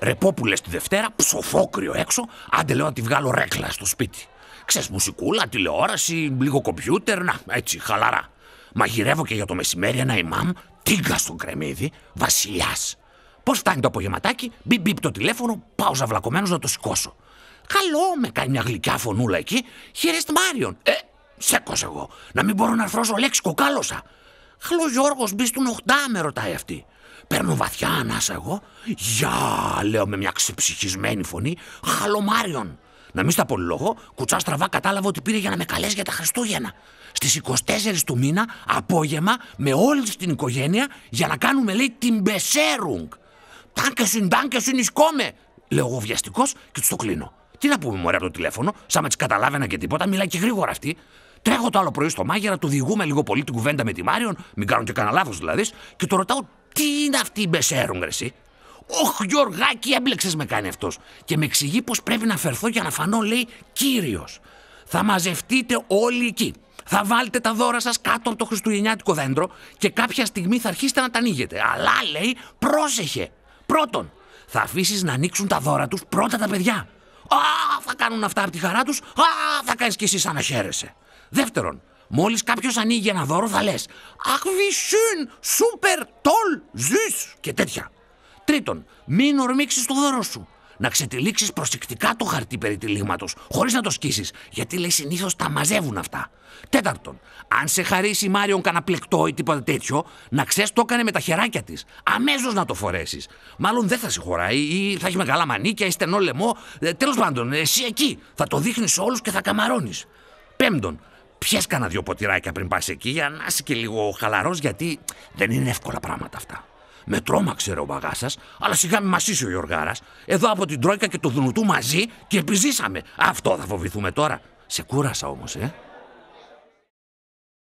Ρεπόπουλες τη Δευτέρα, ψοφόκριο έξω, άντε λέω να τη βγάλω ρέκλα στο σπίτι. Ξέρεις, μουσικούλα, τηλεόραση, λίγο κομπιούτερ, να, έτσι, χαλαρά. Μαγειρεύω και για το μεσημέρι ένα ημάμ, τίγκα στον κρεμμύδι, βασιλιάς. Πώς φτάνει το απογευματάκι, μπιπ το τηλέφωνο, πάω ζαυλακωμένος να το σηκώσω. Καλό, με κάνει μια γλυκιά φωνούλα εκεί, χαιρέστε Μάριον. Σέκος εγώ, να μην μπορώ να αρθρώσω λέξη, κοκάλωσα. Χαλό Γιώργος, μπει στον 8, με ρωτάει αυτή. Παίρνω βαθιά ανάσα εγώ. Γεια, λέω με μια ξεψυχισμένη φωνή. Χαλό Μάριον. Να μην στα πολυλογώ, κουτσά στραβά κατάλαβα ότι πήρε για να με καλέσει για τα Χριστούγεννα. Στις 24 του μήνα, απόγευμα, με όλη την οικογένεια, για να κάνουμε, λέει, την Besserung. Dankeschön, ich komme, λέω εγώ βιαστικός και του το κλείνω. Τι να πούμε, μωρέ, από το τηλέφωνο, σαν να τη καταλάβαινα και τίποτα, μιλάει και γρήγορα αυτή. Τρέχω το άλλο πρωί στο μάγειρα, του διηγούμε λίγο πολύ την κουβέντα με τη Μάριον, μην κάνω και κανένα λάθος δηλαδή, και το ρωτάω τι είναι αυτή η Besserung, ρε εσύ. Ωχ, Γιωργάκη, έμπλεξες με κάνει αυτός. Και με εξηγεί πως πρέπει να φερθώ για να φανώ, λέει, κύριος. Θα μαζευτείτε όλοι εκεί. Θα βάλετε τα δώρα σας κάτω από το χριστουγεννιάτικο δέντρο και κάποια στιγμή θα αρχίσετε να τα ανοίγετε. Αλλά, λέει, πρόσεχε. Πρώτον, θα αφήσεις να ανοίξουν τα δώρα τους πρώτα τα παιδιά. Α, θα κάνουν αυτά από τη χαρά τους. Α, θα κάνεις κι εσύ σαν να χαίρεσαι. Δεύτερον, μόλις κάποιος ανοίγει ένα δώρο θα λες «Ach, wie schön, super, toll, süß» και τέτοια. Τρίτον, μην ορμήξεις το δώρο σου. Να ξετυλίξεις προσεκτικά το χαρτί περί τυλίγματος, χωρίς να το σκίσεις, γιατί λέει συνήθως τα μαζεύουν αυτά. Τέταρτον, αν σε χαρίσει η Μάριον κανένα πλεκτό ή τίποτα τέτοιο, να ξέρεις το έκανε με τα χεράκια της. Αμέσως να το φορέσεις. Μάλλον δεν θα σε χωράει ή θα έχει μεγάλα μανίκια ή στενό λαιμό. Τέλος πάντων, εσύ εκεί θα το δείχνεις σε όλους και θα καμαρώνεις. Πέμπτον, πιες κανένα 2 ποτηράκια πριν πας εκεί για να είσαι και λίγο χαλαρός, γιατί δεν είναι εύκολα πράγματα αυτά. Με τρόμαξε ρε ο μπαγάσας, αλλά σιγά με μασίσει ο Γιωργάρας. Εδώ από την Τρόικα και το Δουνουτού μαζί και επιζήσαμε. Αυτό θα φοβηθούμε τώρα. Σε κούρασα όμως,